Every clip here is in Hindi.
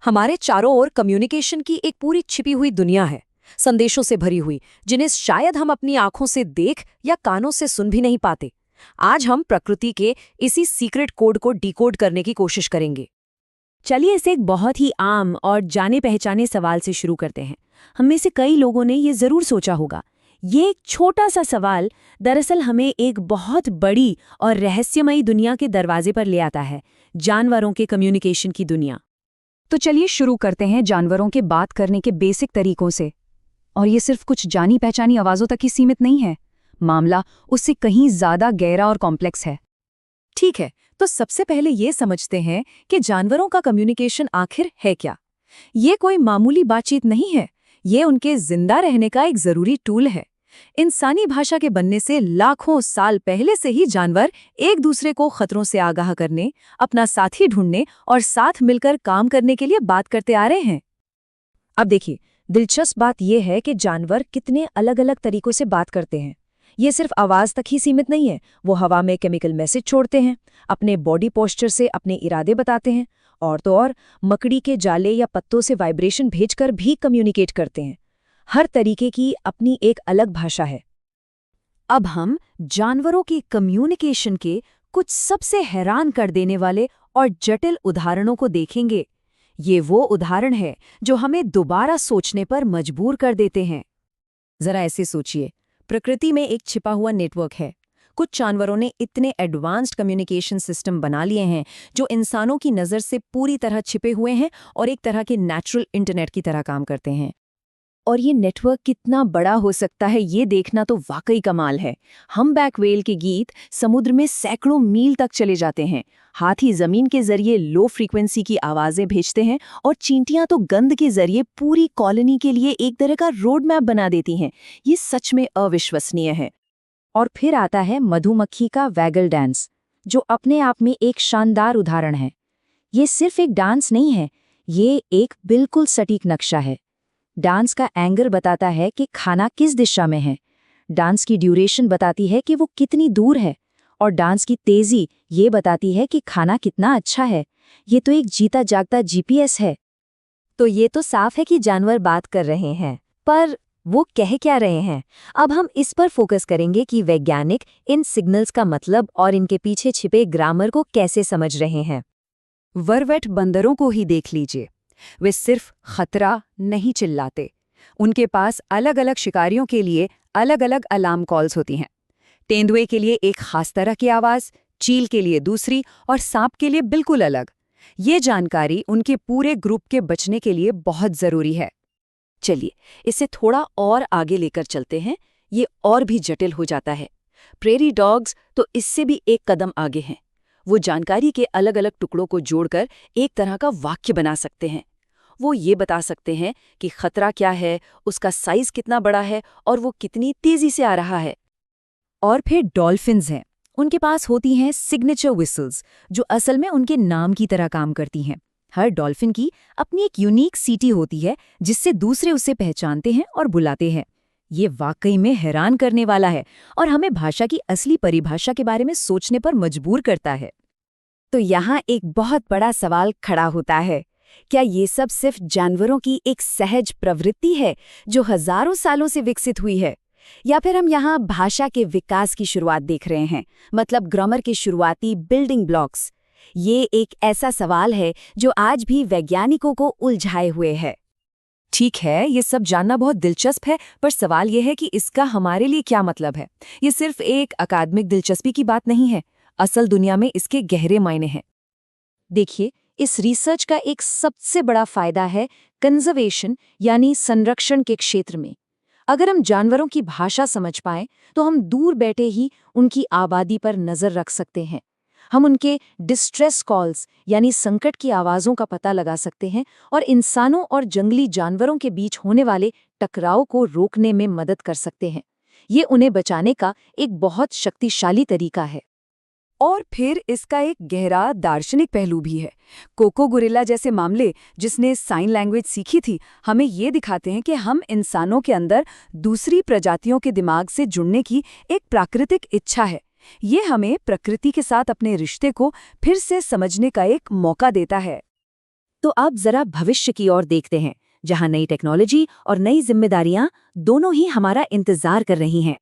हमारे चारों ओर कम्युनिकेशन की एक पूरी छिपी हुई दुनिया है, संदेशों से भरी हुई, जिन्हें शायद हम अपनी आंखों से देख या कानों से सुन भी नहीं पाते। आज हम प्रकृति के इसी सीक्रेट कोड को डिकोड करने की कोशिश करेंगे। चलिए इसे एक बहुत ही आम और जाने पहचाने सवाल से शुरू करते हैं। हम में से कई लोगों ने ये जरूर सोचा होगा। ये एक छोटा सा सवाल दरअसल हमें एक बहुत बड़ी और रहस्यमयी दुनिया के दरवाजे पर ले आता है, जानवरों के कम्युनिकेशन की दुनिया। तो चलिए शुरू करते हैं जानवरों के बात करने के बेसिक तरीकों से। और ये सिर्फ कुछ जानी पहचानी आवाज़ों तक ही सीमित नहीं है, मामला उससे कहीं ज़्यादा गहरा और कॉम्प्लेक्स है। ठीक है, तो सबसे पहले ये समझते हैं कि जानवरों का कम्युनिकेशन आखिर है क्या। ये कोई मामूली बातचीत नहीं है, ये उनके जिंदा रहने का एक जरूरी टूल है। इंसानी भाषा के बनने से लाखों साल पहले से ही जानवर एक दूसरे को खतरों से आगाह करने, अपना साथी ढूंढने और साथ मिलकर काम करने के लिए बात करते आ रहे हैं। अब देखिए, दिलचस्प बात यह है कि जानवर कितने अलग अलग तरीकों से बात करते हैं। ये सिर्फ आवाज तक ही सीमित नहीं है, वो हवा में केमिकल मैसेज छोड़ते हैं, अपने बॉडी पोस्चर से अपने इरादे बताते हैं, और तो और मकड़ी के जाले या पत्तों से वाइब्रेशन भेजकर भी कम्युनिकेट करते हैं। हर तरीके की अपनी एक अलग भाषा है। अब हम जानवरों की कम्युनिकेशन के कुछ सबसे हैरान कर देने वाले और जटिल उदाहरणों को देखेंगे। ये वो उदाहरण है जो हमें दोबारा सोचने पर मजबूर कर देते हैं। जरा ऐसे सोचिए, प्रकृति में एक छिपा हुआ नेटवर्क है। कुछ जानवरों ने इतने एडवांस्ड कम्युनिकेशन सिस्टम बना लिए हैं जो इंसानों की नज़र से पूरी तरह छिपे हुए हैं और एक तरह के नेचुरल इंटरनेट की तरह काम करते हैं। और ये नेटवर्क कितना बड़ा हो सकता है, ये देखना तो वाकई कमाल है। हम्बैक व्हेल के गीत समुद्र में सैकड़ों मील तक चले जाते हैं, हाथी जमीन के जरिए लो फ्रीक्वेंसी की आवाजें भेजते हैं, और चींटियां तो गंध के जरिए पूरी कॉलोनी के लिए एक तरह का रोड मैप बना देती हैं। ये सच में अविश्वसनीय है। और फिर आता है मधुमक्खी का वैगल डांस, जो अपने आप में एक शानदार उदाहरण है। ये सिर्फ एक डांस नहीं है, ये एक बिल्कुल सटीक नक्शा है। डांस का एंगल बताता है कि खाना किस दिशा में है, डांस की ड्यूरेशन बताती है कि वो कितनी दूर है, और डांस की तेजी ये बताती है कि खाना कितना अच्छा है। ये तो एक जीता जागता जीपीएस है। तो ये तो साफ है कि जानवर बात कर रहे हैं, पर वो कह क्या रहे हैं? अब हम इस पर फोकस करेंगे कि वैज्ञानिक इन सिग्नल्स का मतलब और इनके पीछे छिपे ग्रामर को कैसे समझ रहे हैं। वर्वेट बंदरों को ही देख लीजिए। वे सिर्फ खतरा नहीं चिल्लाते, उनके पास अलग अलग शिकारियों के लिए अलग अलग अलार्म कॉल्स होती हैं। तेंदुए के लिए एक खास तरह की आवाज़, चील के लिए दूसरी और सांप के लिए बिल्कुल अलग। ये जानकारी उनके पूरे ग्रुप के बचने के लिए बहुत ज़रूरी है। चलिए इसे थोड़ा और आगे लेकर चलते हैं, ये और भी जटिल हो जाता है। प्रेरी डॉग्स तो इससे भी एक कदम आगे हैं। वो जानकारी के अलग अलग टुकड़ों को जोड़कर एक तरह का वाक्य बना सकते हैं। वो ये बता सकते हैं कि खतरा क्या है, उसका साइज कितना बड़ा है और वो कितनी तेजी से आ रहा है। और फिर डॉल्फिन्स हैं, उनके पास होती हैं सिग्नेचर विसल्स, जो असल में उनके नाम की तरह काम करती हैं। हर डॉल्फिन की अपनी एक यूनिक सीटी होती है जिससे दूसरे उसे पहचानते हैं और बुलाते हैं। ये वाकई में हैरान करने वाला है और हमें भाषा की असली परिभाषा के बारे में सोचने पर मजबूर करता है। तो यहाँ एक बहुत बड़ा सवाल खड़ा होता है, क्या ये सब सिर्फ जानवरों की एक सहज प्रवृत्ति है जो हजारों सालों से विकसित हुई है, या फिर हम यहाँ भाषा के विकास की शुरुआत देख रहे हैं, मतलब ग्रामर के शुरुआती बिल्डिंग ब्लॉक्स। ये एक ऐसा सवाल है जो आज भी वैज्ञानिकों को उलझाए हुए है। ठीक है, ये सब जानना बहुत दिलचस्प है, पर सवाल ये है कि इसका हमारे लिए क्या मतलब है। ये सिर्फ एक अकादमिक दिलचस्पी की बात नहीं है, असल दुनिया में इसके गहरे मायने हैं। देखिए, इस रिसर्च का एक सबसे बड़ा फायदा है कंजर्वेशन यानी संरक्षण के क्षेत्र में। अगर हम जानवरों की भाषा समझ पाएं तो हम दूर बैठे ही उनकी आबादी पर नजर रख सकते हैं। हम उनके डिस्ट्रेस कॉल्स यानी संकट की आवाज़ों का पता लगा सकते हैं और इंसानों और जंगली जानवरों के बीच होने वाले टकराव को रोकने में मदद कर सकते हैं। ये उन्हें बचाने का एक बहुत शक्तिशाली तरीका है। और फिर इसका एक गहरा दार्शनिक पहलू भी है। कोको गोरिल्ला जैसे मामले, जिसने साइन लैंग्वेज सीखी थी, हमें ये दिखाते हैं कि हम इंसानों के अंदर दूसरी प्रजातियों के दिमाग से जुड़ने की एक प्राकृतिक इच्छा है। ये हमें प्रकृति के साथ अपने रिश्ते को फिर से समझने का एक मौका देता है। तो अब जरा भविष्य की ओर देखते हैं, जहां नई टेक्नोलॉजी और नई जिम्मेदारियां दोनों ही हमारा इंतजार कर रही हैं।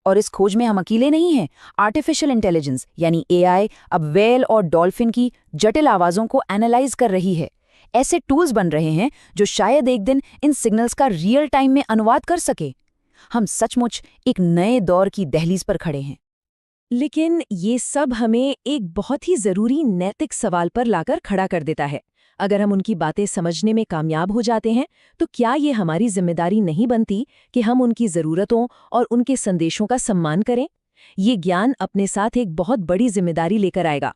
और इस खोज में हम अकेले नहीं हैं। आर्टिफिशियल इंटेलिजेंस यानी एआई अब व्हेल और डॉल्फिन की जटिल आवाज़ों को एनालाइज कर रही है। ऐसे टूल्स बन रहे हैं जो शायद एक दिन इन सिग्नल्स का रियल टाइम में अनुवाद कर सके। हम सचमुच एक नए दौर की दहलीज पर खड़े हैं। लेकिन ये सब हमें एक बहुत ही जरूरी नैतिक सवाल पर लाकर खड़ा कर देता है। अगर हम उनकी बातें समझने में कामयाब हो जाते हैं, तो क्या ये हमारी जिम्मेदारी नहीं बनती कि हम उनकी ज़रूरतों और उनके संदेशों का सम्मान करें? ये ज्ञान अपने साथ एक बहुत बड़ी जिम्मेदारी लेकर आएगा।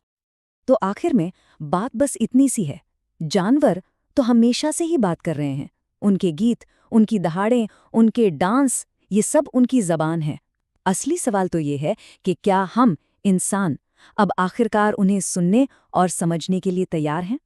तो आखिर में बात बस इतनी सी है, जानवर तो हमेशा से ही बात कर रहे हैं। उनके गीत, उनकी दहाड़ें, उनके डांस, ये सब उनकी ज़बान है। असली सवाल तो ये है कि क्या हम, इंसान, अब आखिरकार उन्हें सुनने और समझने के लिए तैयार हैं?